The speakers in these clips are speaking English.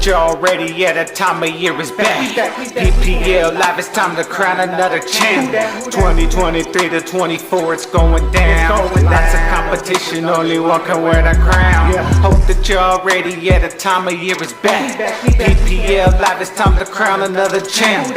that you're already at a time of year is back. PPL live, it's time to crown another champ. 2023 to 24, it's going down. Lots of competition, only one can wear the crown. Hope that you're already at a time of year is back. PPL live, it's time to crown another champ.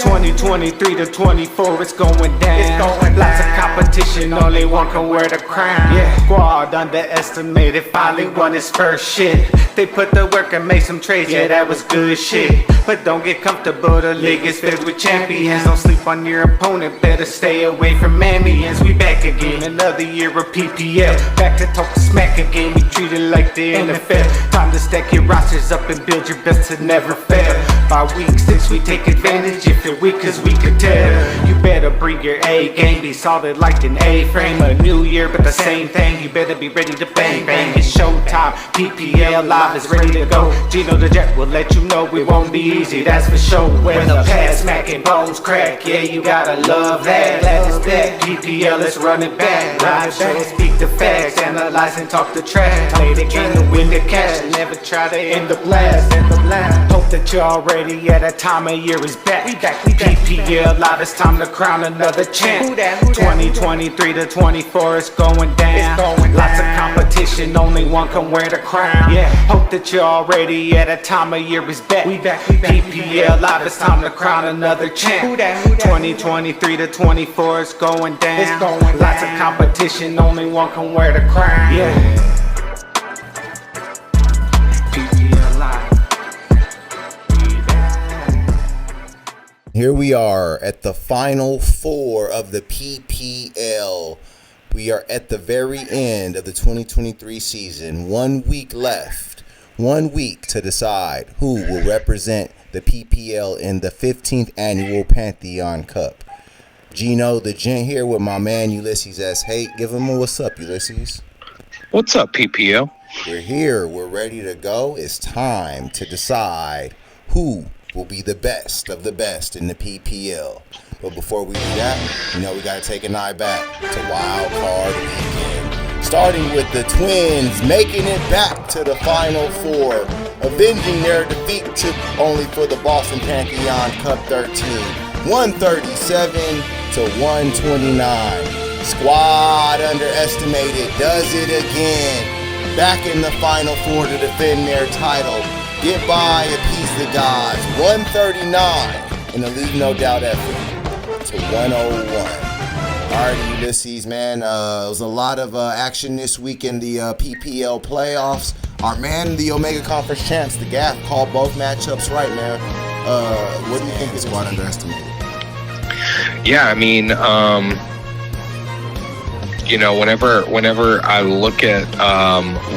2023 to 24, it's going down. Lots of competition, only one can wear the crown. Squad underestimated, finally won his first shit. They put the work and made some trades, yeah, that was good shit. But don't get comfortable, the league is filled with champions. Don't sleep on your opponent, better stay away from ambience. We back again, another year of PPL. Back to talk smack again, we treat it like the NFL. Time to stack your rosters up and build your best to never fail. By week 6 we take advantage, if you're weak cause we could tell. You better bring your A game, be solid like an A-frame. A new year but the same thing, you better be ready to bang bang. It's showtime, PPL live is ready to go. Gino the Jet will let you know we won't be easy, that's for sure. When the pass smack and bones crack, yeah, you gotta love that. Glad it's back, PPL is running back. Live shows, speak the facts, analyze and talk the trash. Play the game to win the cash, never try to end the blast. Hope that you're already at a time of year is back. PPL live, it's time to crown another champ. 2023 to 24, it's going down. Lots of competition, only one can wear the crown. Hope that you're already at a time of year is back. PPL live, it's time to crown another champ. 2023 to 24, it's going down. Lots of competition, only one can wear the crown. PPL live. Here we are at the final four of the PPL. We are at the very end of the 2023 season. 1 week left. 1 week to decide who will represent the PPL in the 15th annual Pantheon Cup. Gino the Gent here with my man Ulysses S. Hate. Give him a what's up, Ulysses. What's up, PPL? We're here. We're ready to go. It's time to decide who will be the best of the best in the PPL. But before we do that, we got to take an eye back to Wild Card Weekend. Starting with the Twins making it back to the Final Four, avenging their defeat only for the Boston Pantheon Cup 13, 137 to 129. Squad underestimated does it again. Back in the Final Four to defend their title. Get by, appease the gods. 139 in a leave no doubt effort to 101. Alright, Ulysses, man. It was a lot of action this week in the PPL playoffs. Our man, the Omega Conference champs, the GAFF, called both matchups right, man. What do you think the squad underestimated? Yeah, I mean, whenever I look at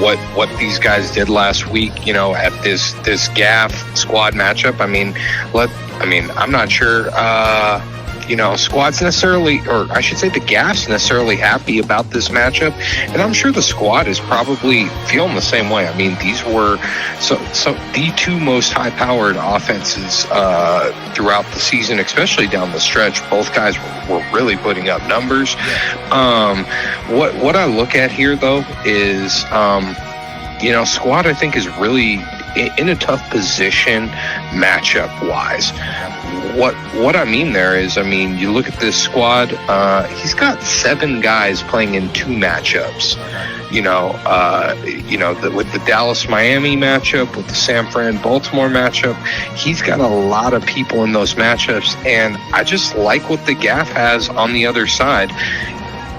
what these guys did last week, at this GAFF squad matchup, I'm not sure squad's necessarily, or I should say the GAF's necessarily happy about this matchup, and I'm sure the squad is probably feeling the same way. I mean, these were so the two most high-powered offenses throughout the season, especially down the stretch. Both guys were really putting up numbers. What I look at here though is squad I think is really in a tough position matchup wise. What I mean there is, you look at this squad, he's got 7 guys playing in 2 matchups. With the Dallas-Miami matchup, with the San Fran-Baltimore matchup, he's got a lot of people in those matchups, and I just like what the GAFF has on the other side.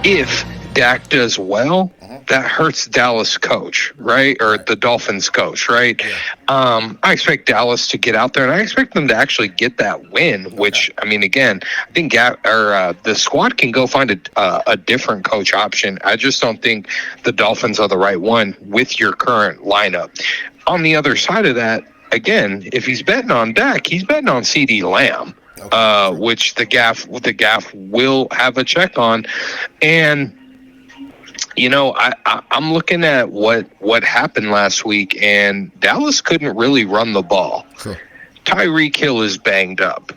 If Dak does well, that hurts Dallas coach, right? Or the Dolphins coach, right? I expect Dallas to get out there, and I expect them to actually get that win, which, I think the squad can go find a different coach option. I just don't think the Dolphins are the right one with your current lineup. On the other side of that, again, if he's betting on Dak, he's betting on CeeDee Lamb, which the GAFF will have a check on. And I'm looking at what happened last week, and Dallas couldn't really run the ball. Sure. Tyreek Hill is banged up.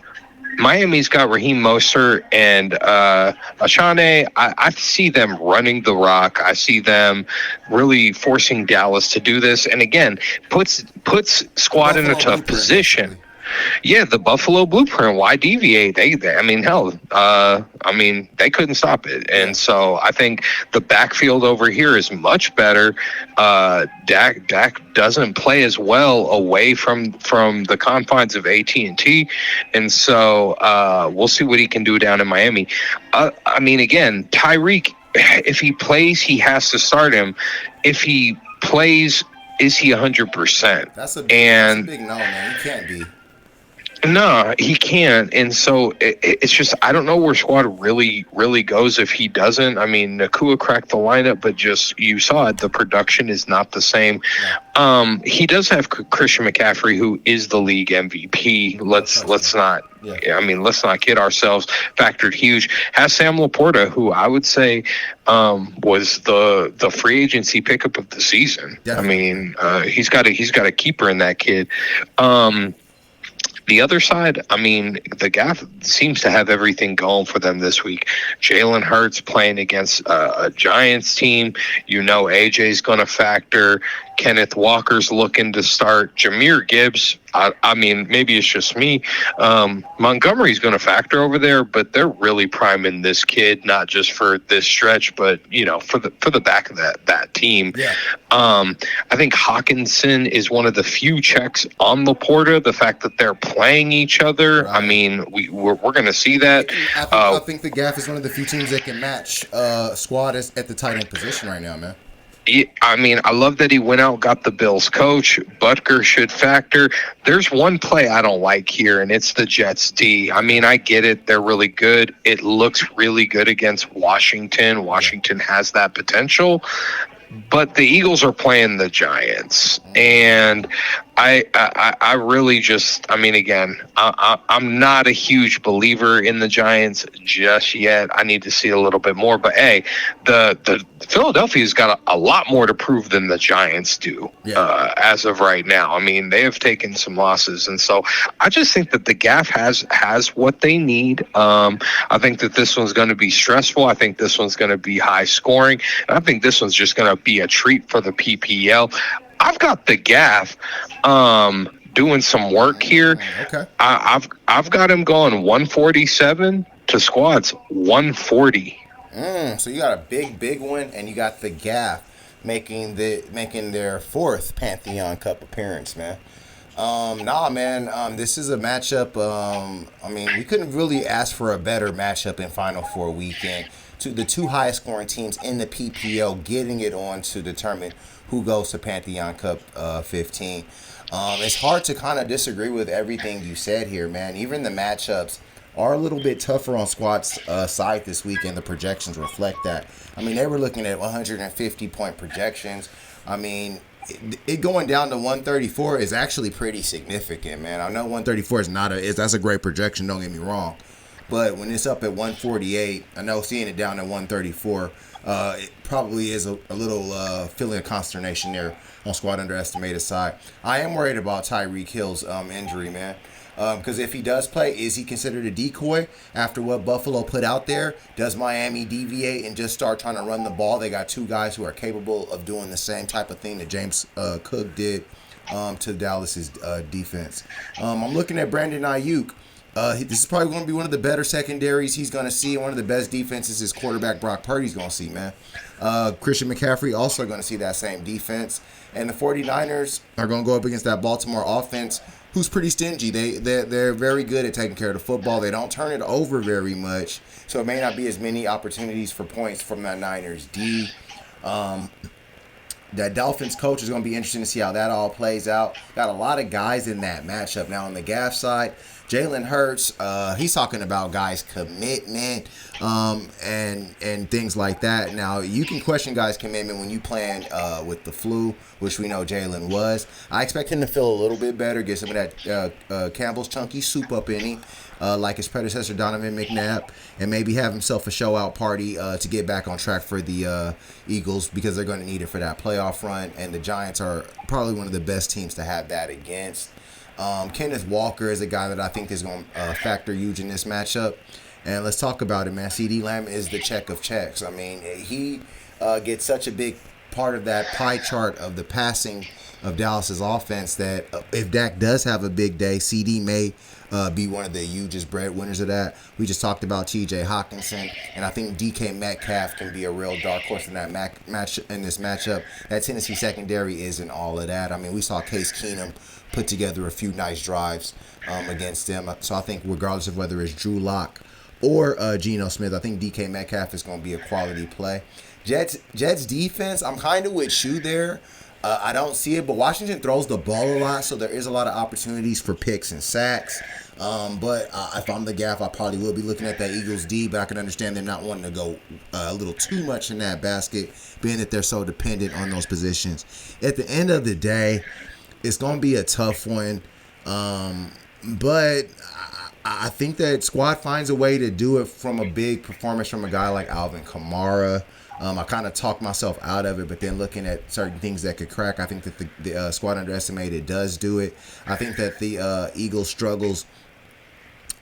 Miami's got Raheem Mostert and Ashane. I see them running the rock. I see them really forcing Dallas to do this, and again, puts squad in a tough position. Basically. Yeah, the Buffalo blueprint. Why deviate? I mean, hell, they couldn't stop it, and so I think the backfield over here is much better. Dak doesn't play as well away from the confines of AT&T, and so we'll see what he can do down in Miami. I mean, again, Tyreek, if he plays, he has to start him. If he plays, is he 100%? That's a big no, man. He can't be. No, he can't, and so it's just I don't know where squad really goes if he doesn't. I mean, Nakua cracked the lineup, but just you saw it, the production is not the same. Yeah. He does have Christian McCaffrey, who is the league MVP. Let's not. Yeah. I mean, let's not kid ourselves. Factored huge. Has Sam Laporta, who I would say was the free agency pickup of the season. Definitely. I mean, he's got a keeper in that kid. The other side, I mean, the GAFF seems to have everything going for them this week. Jalen Hurts playing against a Giants team. You know AJ's going to factor. Kenneth Walker's looking to start. Jahmyr Gibbs, I mean, maybe it's just me. Montgomery's going to factor over there, but they're really priming this kid, not just for this stretch, but, you know, for the back of that team. Yeah. I think Hawkinson is one of the few checks on Laporta. The fact that they're playing each other, right. I mean, we're going to see that. I think the GAFF is one of the few teams that can match squad at the tight end position right now, man. I mean, I love that he went out, got the Bills coach. Butker should factor. There's one play I don't like here, and it's the Jets D. I mean, I get it. They're really good. It looks really good against Washington. Washington has that potential. But the Eagles are playing the Giants, and I really just, I mean, again, I'm not a huge believer in the Giants just yet. I need to see a little bit more. But hey, the Philadelphia's got a lot more to prove than the Giants do as of right now. I mean, they have taken some losses, and so I just think that the GAFF has what they need. I think that this one's going to be stressful. I think this one's going to be high scoring. And I think this one's just going to be a treat for the PPL. I've got the GAFF doing some work here. Okay. I've got him going 147 to squads 140. So you got a big one, and you got the GAFF making their fourth Pantheon Cup appearance, man. This is a matchup. I mean, we couldn't really ask for a better matchup in Final Four weekend. To the two highest scoring teams in the PPL getting it on to determine who goes to Pantheon Cup 15. It's hard to kind of disagree with everything you said here, man. Even the matchups are a little bit tougher on squad's side this week, and the projections reflect that. I mean, they were looking at 150-point projections. I mean, it going down to 134 is actually pretty significant, man. I know 134 is that's a great projection, don't get me wrong. But when it's up at 148, I know seeing it down at 134, it probably is a little feeling of consternation there on squad underestimated side. I am worried about Tyreek Hill's injury, man. Because if he does play, is he considered a decoy after what Buffalo put out there? Does Miami deviate and just start trying to run the ball? They got two guys who are capable of doing the same type of thing that James Cook did to Dallas's defense. I'm looking at Brandon Ayuk. This is probably going to be one of the better secondaries he's going to see. One of the best defenses his quarterback Brock Purdy's going to see, man. Christian McCaffrey also going to see that same defense. And the 49ers are going to go up against that Baltimore offense, who's pretty stingy. They're very good at taking care of the football. They don't turn it over very much, so it may not be as many opportunities for points from that Niners D. That Dolphins coach is going to be interesting to see how that all plays out. Got a lot of guys in that matchup. Now on the GAFF side, Jalen Hurts, he's talking about guys' commitment and things like that. Now, you can question guys' commitment when you playing with the flu, which we know Jalen was. I expect him to feel a little bit better, get some of that Campbell's chunky soup up in him, like his predecessor Donovan McNabb, and maybe have himself a show-out party to get back on track for the Eagles, because they're going to need it for that playoff run, and the Giants are probably one of the best teams to have that against. Kenneth Walker is a guy that I think is going to factor huge in this matchup. And let's talk about it, man. CeeDee Lamb is the check of checks. I mean, he gets such a big part of that pie chart of the passing of Dallas's offense that if Dak does have a big day, CD may be one of the hugest breadwinners of that. We just talked about TJ Hawkinson, and I think DK Metcalf can be a real dark horse in that match in this matchup. That Tennessee secondary isn't all of that. I mean, we saw Case Keenum put together a few nice drives against them. So I think regardless of whether it's Drew Lock or Geno Smith, I think DK Metcalf is going to be a quality play. Jets defense, I'm kind of with Shu there. I don't see it, but Washington throws the ball a lot, so there is a lot of opportunities for picks and sacks. But if I'm the GAFF, I probably will be looking at that Eagles D, but I can understand they're not wanting to go a little too much in that basket, being that they're so dependent on those positions. At the end of the day, it's going to be a tough one, but I think that squad finds a way to do it from a big performance from a guy like Alvin Kamara. I kind of talked myself out of it, but then looking at certain things that could crack, I think that the squad underestimated does do it. I think that the Eagles' struggles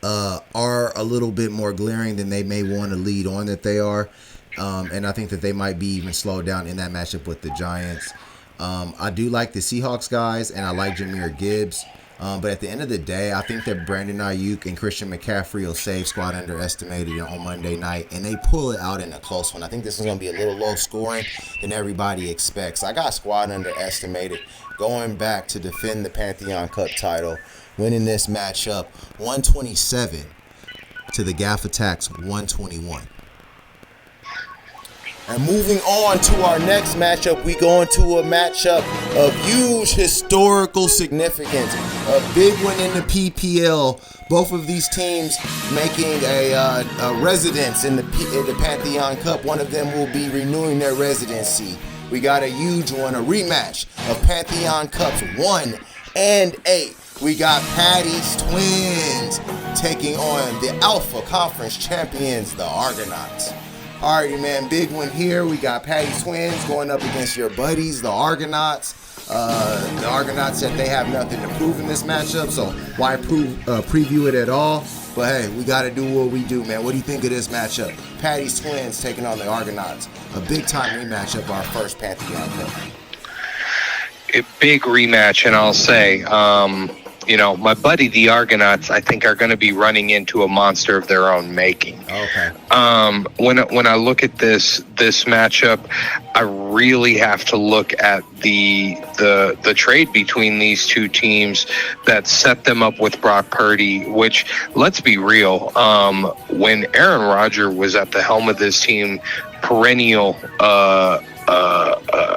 are a little bit more glaring than they may want to lead on that they are. And I think that they might be even slowed down in that matchup with the Giants. I do like the Seahawks guys, and I like Jahmyr Gibbs. But at the end of the day, I think that Brandon Ayuk and Christian McCaffrey will save squad underestimated on Monday night, and they pull it out in a close one. I think this is going to be a little low scoring than everybody expects. I got squad underestimated going back to defend the Pantheon Cup title, winning this matchup 127 to the GAFF Attacks 121. And moving on to our next matchup, we go into a matchup of huge historical significance. A big one in the PPL. Both of these teams making a residence in the Pantheon Cup. One of them will be renewing their residency. We got a huge one, a rematch of Pantheon Cups 1 and 8. We got Patty's Twins taking on the Alpha Conference champions, the Argonauts. Alrighty, man, big one here. We got Patty's Twins going up against your buddies, the Argonauts. The Argonauts said they have nothing to prove in this matchup, so why preview it at all? But hey, we got to do what we do, man. What do you think of this matchup? Patty's Twins taking on the Argonauts. A big-time rematch of our first Pantheon Cup. A big rematch, and I'll say, my buddy, the Argonauts, I think are going to be running into a monster of their own making. Okay. When I look at this matchup, I really have to look at the trade between these two teams that set them up with Brock Purdy, which, let's be real, when Aaron Rodgers was at the helm of this team, perennial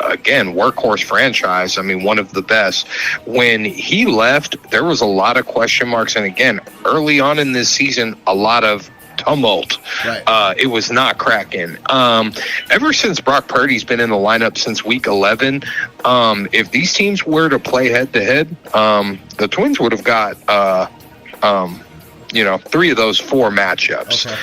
again, workhorse franchise. I mean, one of the best. When he left, there was a lot of question marks. And again, early on in this season, a lot of tumult. Right. It was not cracking. Ever since Brock Purdy's been in the lineup since week 11, if these teams were to play head to head, the Twins would have got, 3 of those 4 matchups. Okay.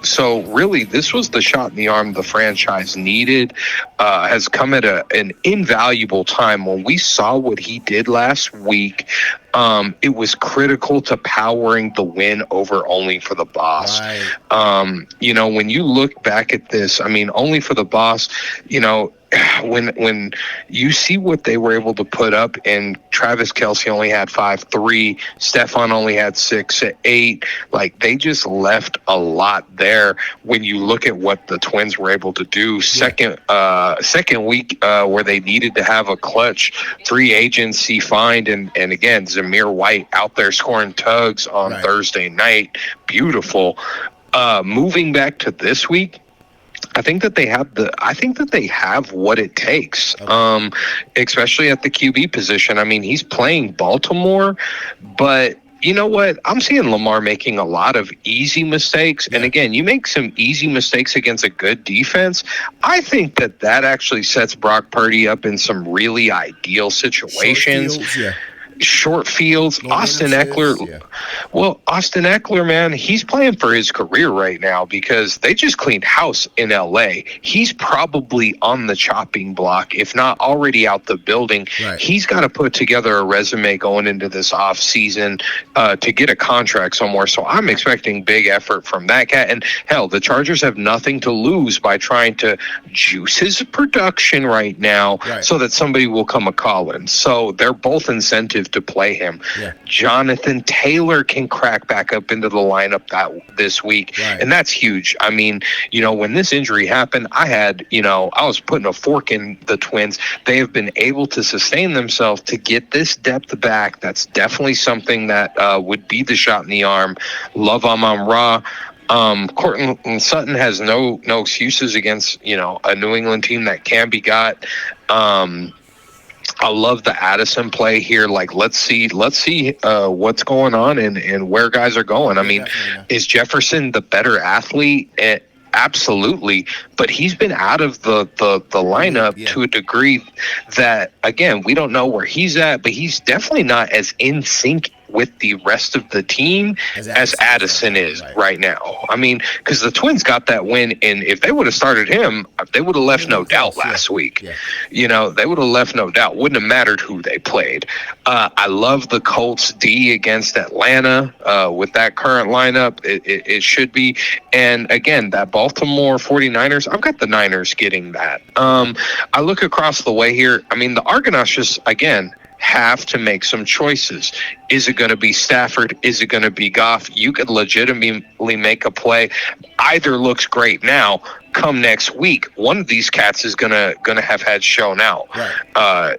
So really, this was the shot in the arm the franchise needed. Has come at an invaluable time. When we saw what he did last week, it was critical to powering the win over Only for the Boss. Right. When you look back at this, I mean, Only for the Boss, when you see what they were able to put up, and Travis Kelce only had 5-3, Stephon only had 6-8, like they just left a lot there. When you look at what the Twins were able to do, second week where they needed to have a clutch free agency find, and again, Zamir White out there scoring tugs on Thursday night, beautiful. Moving back to this week, I think that they have what it takes, especially at the QB position. I mean, he's playing Baltimore, but you know what? I'm seeing Lamar making a lot of easy mistakes. And again, you make some easy mistakes against a good defense, I think that actually sets Brock Purdy up in some really ideal situations. short fields. Austin Eckler, Austin Eckler, man, he's playing for his career right now because they just cleaned house in LA. He's probably on the chopping block, if not already out the building. Right. He's got to put together a resume going into this off season to get a contract somewhere. So I'm expecting big effort from that cat. And hell, the Chargers have nothing to lose by trying to juice his production right now so that somebody will come a-calling. So they're both incentive to play him. Yeah. Jonathan Taylor can crack back up into the lineup this week, and that's huge. I mean, when this injury happened, I was putting a fork in the Twins. They have been able to sustain themselves to get this depth back. That's definitely something that would be the shot in the arm. Love Amon-Ra. Cortland Sutton has no excuses against a New England team that can be got. I love the Addison play here. Like, let's see what's going on and where guys are going. I mean, is Jefferson the better athlete? Absolutely, but he's been out of the lineup to a degree that, again, we don't know where he's at, but he's definitely not as in sync with the rest of the team as Addison is right now. I mean, because the Twins got that win, and if they would have started him, they would have left no doubt last week. They would have left no doubt. Wouldn't have mattered who they played. I love the Colts D against Atlanta with that current lineup. It should be. And again, that Baltimore 49ers, I've got the Niners getting that. I look across the way here. I mean, the Argonauts just, again, have to make some choices. Is it going to be Stafford? Is it going to be Goff? You could legitimately make a play. Either looks great now. Come next week, one of these cats is gonna have had shown out.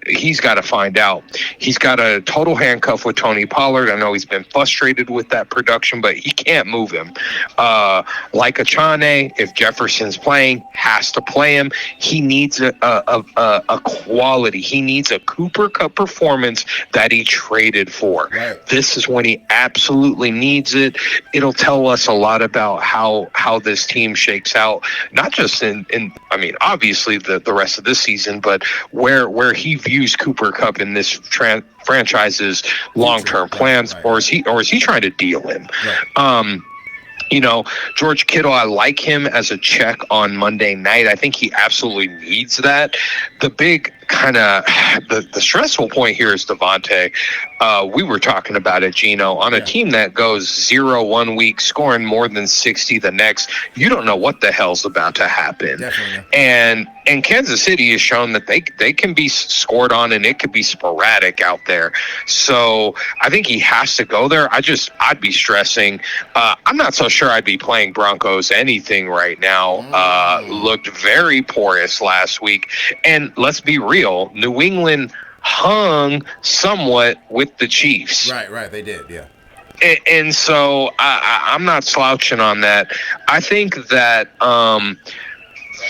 He's got to find out. He's got a total handcuff with Tony Pollard. I know he's been frustrated with that production, but he can't move him. Like Achane, if Jefferson's playing, has to play him. He needs a quality. He needs a Cooper Cup performance that he traded for. This is when he absolutely needs it. It'll tell us a lot about how this team shakes out. Not just in I mean, obviously the rest of this season, but where he views Cooper Cup in this franchise's long-term plans, or is he trying to deal him? George Kittle, I like him as a check on Monday night. I think he absolutely needs that. The big kind of the stressful point here is Devontae. We were talking about it, Gino, on a team that goes 0 1 week, scoring more than 60 the next. You don't know what the hell's about to happen. And Kansas City has shown that they can be scored on, and it could be sporadic out there. So I think he has to go there. I'd be stressing. I'm not so sure I'd be playing Broncos anything right now. Looked very porous last week. And let's be real, New England hung somewhat with the Chiefs. Right, they did, yeah. And so I'm not slouching on that. I think that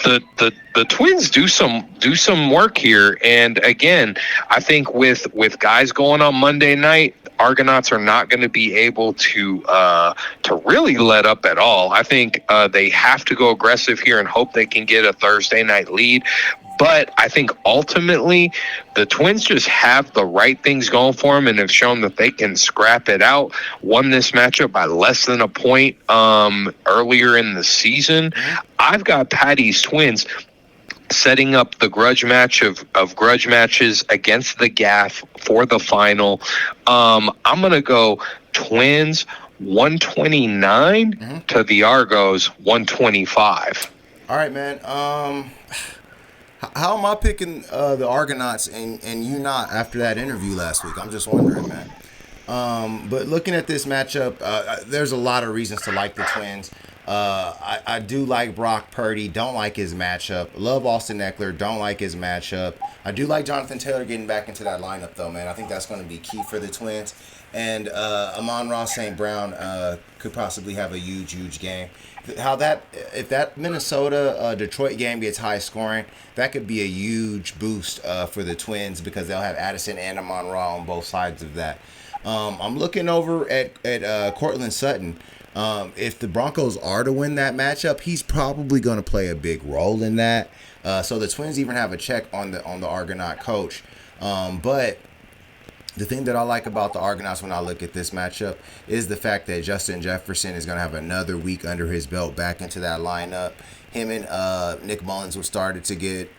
the Twins do some work here, and again, I think with guys going on Monday night, Argonauts are not going to be able to really let up at all. I think they have to go aggressive here and hope they can get a Thursday night lead. But I think ultimately the Twins just have the right things going for them and have shown that they can scrap it out. Won this matchup by less than a point earlier in the season. I've got Patty's Twins setting up the grudge match of grudge matches against the GAFF for the final. I'm going to go Twins 129 to the Argos 125. All right, man. How am I picking the Argonauts and you not after that interview last week? I'm just wondering, man. But looking at this matchup, there's a lot of reasons to like the Twins. I do like Brock Purdy. Don't like his matchup. Love Austin Eckler. Don't like his matchup. I do like Jonathan Taylor getting back into that lineup, though, man. I think that's going to be key for the Twins. And Amon-Ra St. Brown could possibly have a huge game. If that Minnesota Detroit game gets high scoring, that could be a huge boost for the Twins because they'll have Addison and Amon-Ra on both sides of that. I'm looking over at Cortland Sutton. If the Broncos are to win that matchup, he's probably going to play a big role in that. So the Twins even have a check on the Argonaut coach. But The thing that I like about the Argonauts when I look at this matchup is the fact that Justin Jefferson is going to have another week under his belt back into that lineup. Him and Nick Mullins were started to get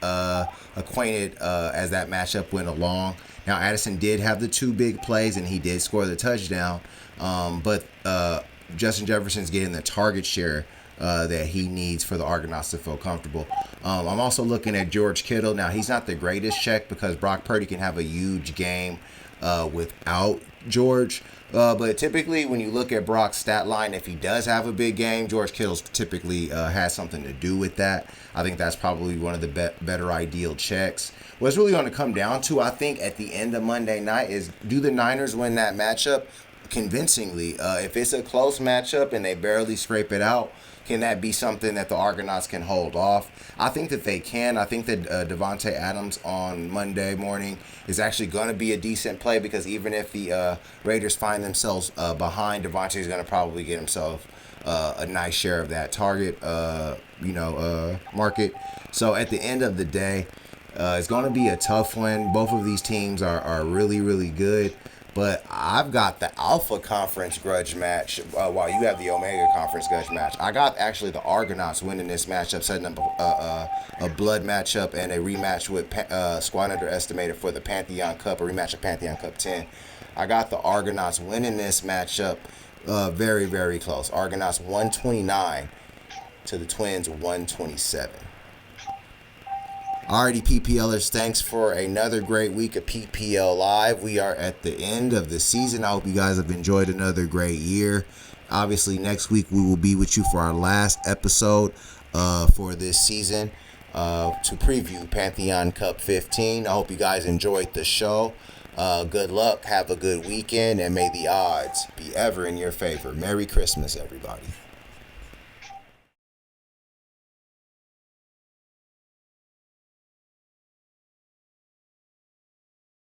acquainted as that matchup went along. Now, Addison did have the 2 big plays, and he did score the touchdown. But Justin Jefferson's getting the target share that he needs for the Argonauts to feel comfortable. I'm also looking at George Kittle. Now, he's not the greatest check because Brock Purdy can have a huge game without George. But typically, when you look at Brock's stat line, if he does have a big game, George Kittle's typically has something to do with that. I think that's probably one of the better ideal checks. What's really going to come down to, I think, at the end of Monday night is, do the Niners win that matchup convincingly? If it's a close matchup and they barely scrape it out, can that be something that the Argonauts can hold off? I think that they can. I think that Devontae Adams on Monday morning is actually going to be a decent play, because even if the Raiders find themselves behind, Devontae is going to probably get himself a nice share of that target market. So at the end of the day, it's going to be a tough one. Both of these teams are really, really good. But I've got the Alpha Conference grudge match while you have the Omega Conference grudge match. I got actually the Argonauts winning this matchup, setting up a blood matchup and a rematch with Squad Underestimated for the Pantheon Cup, a rematch of Pantheon Cup 10. I got the Argonauts winning this matchup very, very close. Argonauts 129 to the Twins 127. Alrighty, PPL'ers, thanks for another great week of PPL Live. We are at the end of the season. I hope you guys have enjoyed another great year. Obviously, next week we will be with you for our last episode for this season to preview Pantheon Cup 15. I hope you guys enjoyed the show. Good luck, have a good weekend, and may the odds be ever in your favor. Merry Christmas, everybody.